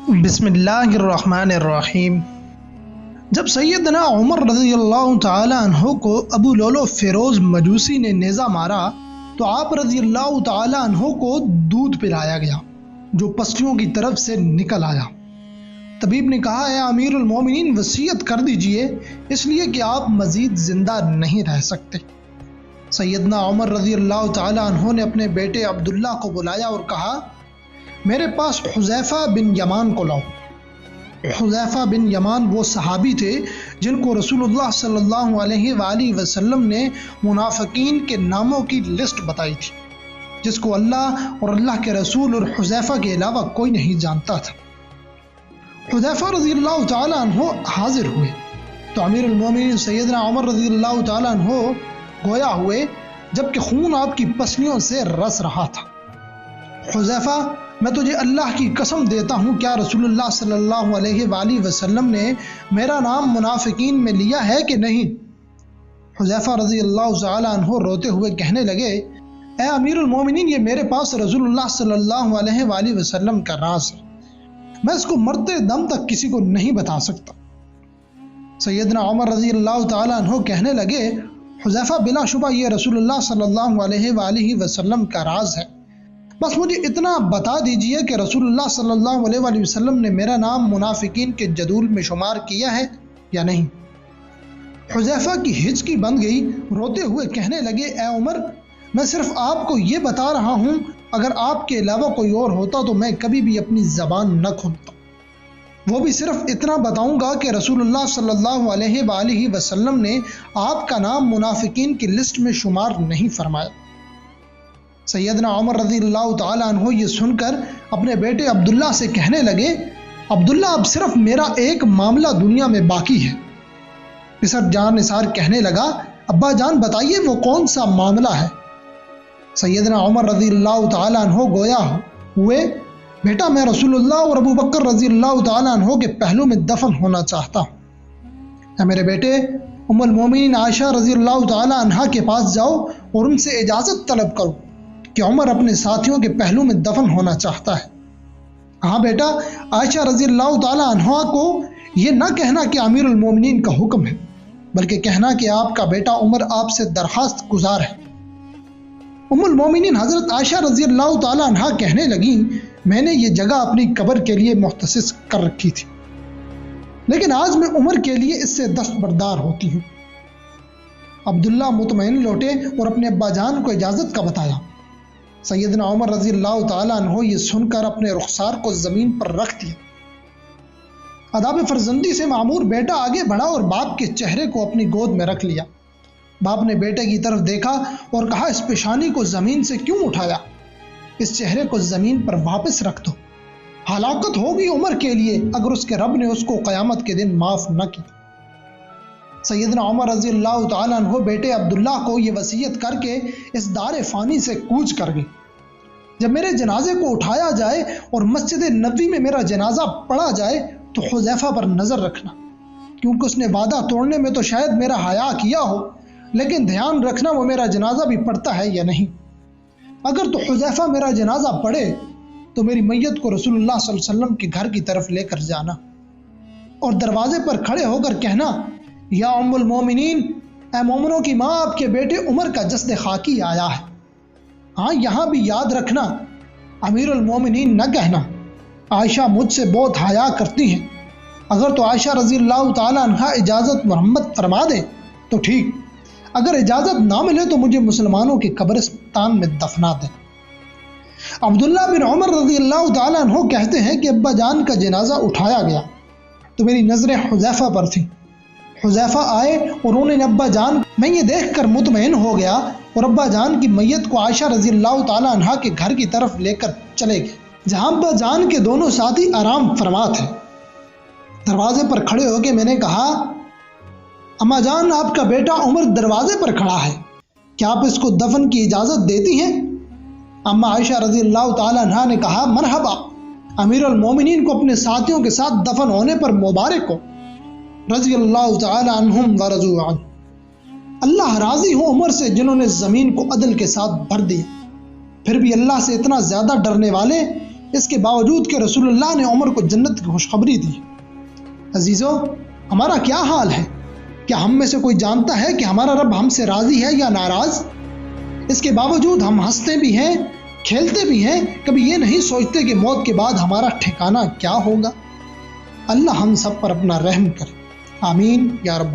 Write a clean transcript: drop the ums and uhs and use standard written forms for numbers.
بسم اللہ الرحمن الرحیم۔ جب سیدنا عمر رضی اللہ تعالی عنہ کو ابو لولو فیروز مجوسی نے نیزہ مارا تو آپ رضی اللہ تعالی عنہ کو دودھ پلایا گیا جو پسلیوں کی طرف سے نکل آیا۔ طبیب نے کہا، اے امیر المومنین، وصیت کر دیجئے، اس لیے کہ آپ مزید زندہ نہیں رہ سکتے۔ سیدنا عمر رضی اللہ تعالی عنہ نے اپنے بیٹے عبداللہ کو بلایا اور کہا، میرے پاس حذیفہ بن یمان کو لاؤ۔ حذیفہ بن یمان وہ صحابی تھے جن کو رسول اللہ صلی اللہ علیہ وآلہ وسلم نے منافقین کے ناموں کی لسٹ بتائی تھی، جس کو اللہ اور اللہ کے رسول اور حذیفہ کے علاوہ کوئی نہیں جانتا تھا۔ حذیفہ رضی اللہ تعالی عنہ حاضر ہوئے تو امیر المومنین سیدنا عمر رضی اللہ تعالی عنہ گویا ہوئے جبکہ خون آپ کی پسلیوں سے رس رہا تھا۔ حذیفہ، میں تجھے اللہ کی قسم دیتا ہوں، کیا رسول اللہ صلی اللہ علیہ وآلہ وسلم نے میرا نام منافقین میں لیا ہے کہ نہیں؟ حذیفہ رضی اللہ تعالی عنہ روتے ہوئے کہنے لگے، اے امیر المومنین، یہ میرے پاس رسول اللہ صلی اللہ علیہ وآلہ وسلم کا راز ہے، میں اس کو مرتے دم تک کسی کو نہیں بتا سکتا۔ سیدنا عمر رضی اللہ تعالی عنہ کہنے لگے، حذیفہ، بلا شبہ یہ رسول اللہ صلی اللہ علیہ وآلہ وسلم کا راز ہے، بس مجھے اتنا بتا دیجئے کہ رسول اللہ صلی اللہ علیہ وآلہ وسلم نے میرا نام منافقین کے جدول میں شمار کیا ہے یا نہیں؟ حذیفہ کی ہچکی بند گئی، روتے ہوئے کہنے لگے، اے عمر، میں صرف آپ کو یہ بتا رہا ہوں، اگر آپ کے علاوہ کوئی اور ہوتا تو میں کبھی بھی اپنی زبان نہ کھولتا، وہ بھی صرف اتنا بتاؤں گا کہ رسول اللہ صلی اللہ علیہ وآلہ وسلم نے آپ کا نام منافقین کی لسٹ میں شمار نہیں فرمایا۔ سیدنا عمر رضی اللہ تعالی عنہ یہ سن کر اپنے بیٹے عبداللہ سے کہنے لگے، عبداللہ، اب صرف میرا ایک معاملہ دنیا میں باقی ہے۔ پسر جان نثار کہنے لگا، ابا جان بتائیے وہ کون سا معاملہ ہے؟ سیدنا عمر رضی اللہ تعالی عنہ گویا ہوئے، بیٹا، میں رسول اللہ اور ابو بکر رضی اللہ تعالی عنہ کے پہلو میں دفن ہونا چاہتا ہوں۔ اے میرے بیٹے، ام المومنین عائشہ رضی اللہ تعالی عنہ کے پاس جاؤ اور ان سے اجازت طلب کرو کہ عمر اپنے ساتھیوں کے پہلو میں دفن ہونا چاہتا ہے۔ ہاں بیٹا، عائشہ رضی اللہ تعالی عنہ کو یہ نہ کہنا کہ امیر المومنین کا حکم ہے، بلکہ کہنا کہ آپ کا بیٹا عمر آپ سے درخواست گزار ہے۔ ام المومنین حضرت عائشہ رضی اللہ تعالی عنہ کہنے لگیں، میں نے یہ جگہ اپنی قبر کے لیے مختص کر رکھی تھی، لیکن آج میں عمر کے لیے اس سے دستبردار ہوتی ہوں۔ عبداللہ مطمئن لوٹے اور اپنے ابا جان کو اجازت کا بتایا۔ سیدنا عمر رضی اللہ تعالی عنہ یہ سن کر اپنے رخسار کو زمین پر رکھ دیا۔ اداب فرزندی سے معمور بیٹا آگے بڑھا اور باپ کے چہرے کو اپنی گود میں رکھ لیا۔ باپ نے بیٹے کی طرف دیکھا اور کہا، اس پیشانی کو زمین سے کیوں اٹھایا؟ اس چہرے کو زمین پر واپس رکھ دو، ہلاکت ہوگی عمر کے لیے اگر اس کے رب نے اس کو قیامت کے دن معاف نہ کیا۔ سیدنا عمر رضی اللہ تعالی عنہ بیٹے عبداللہ کو یہ وصیت کر کے اس دار فانی سے کوچ کر گئے، جب میرے جنازے کو اٹھایا جائے اور مسجد نبوی میں میرا جنازہ پڑھا جائے تو حذیفہ پر نظر رکھنا، کیونکہ اس نے وعدہ توڑنے میں تو شاید میرا حیا کیا ہو، لیکن دھیان رکھنا وہ میرا جنازہ بھی پڑھتا ہے یا نہیں۔ اگر تو حذیفہ میرا جنازہ پڑھے تو میری میت کو رسول اللہ صلی اللہ علیہ وسلم کے گھر کی طرف لے کر جانا اور دروازے پر کھڑے ہو کر کہنا، یا ام المومنین، اے مومنوں کی ماں، آپ کے بیٹے عمر کا جسد خاکی آیا ہے۔ ہاں، یہاں بھی یاد رکھنا، امیر المومنین نہ کہنا، عائشہ مجھ سے بہت حیا کرتی ہیں، اگر تو عائشہ رضی اللہ تعالی عنہ اجازت محمد فرما دے تو ٹھیک، اگر اجازت نہ ملے تو مجھے مسلمانوں کے قبرستان میں دفنا دیں۔ عبداللہ بن عمر رضی اللہ تعالی عنہ کہتے ہیں کہ ابا جان کا جنازہ اٹھایا گیا تو میری نظریں حذیفہ پر تھیں۔ حذیفہ آئے اور انہوں نے ابا جان، میں یہ دیکھ کر مطمئن ہو گیا اور ابا جان کی میت کو عائشہ رضی اللہ تعالی عنہ کے گھر کی طرف لے کر چلے گئے جہاں ابا جان کے دونوں ساتھی آرام فرما تھے۔ دروازے پر کھڑے ہو کے میں نے کہا، اما جان، آپ کا بیٹا عمر دروازے پر کھڑا ہے، کیا آپ اس کو دفن کی اجازت دیتی ہیں؟ اما عائشہ رضی اللہ تعالی عنہ نے کہا، مرحبا، امیر المومنین کو اپنے ساتھیوں کے ساتھ دفن ہونے پر مبارک ہو، رضی اللہ تعالی عنہم ورضوا عنہ، اللہ راضی ہو عمر سے جنہوں نے زمین کو عدل کے ساتھ بھر دیا، پھر بھی اللہ سے اتنا زیادہ ڈرنے والے، اس کے باوجود کہ رسول اللہ نے عمر کو جنت کی خوشخبری دی۔ عزیزو، ہمارا کیا حال ہے؟ کیا ہم میں سے کوئی جانتا ہے کہ ہمارا رب ہم سے راضی ہے یا ناراض؟ اس کے باوجود ہم ہنستے بھی ہیں، کھیلتے بھی ہیں، کبھی یہ نہیں سوچتے کہ موت کے بعد ہمارا ٹھکانہ کیا ہوگا۔ اللہ ہم سب پر اپنا رحم کرے، آمین یا رب۔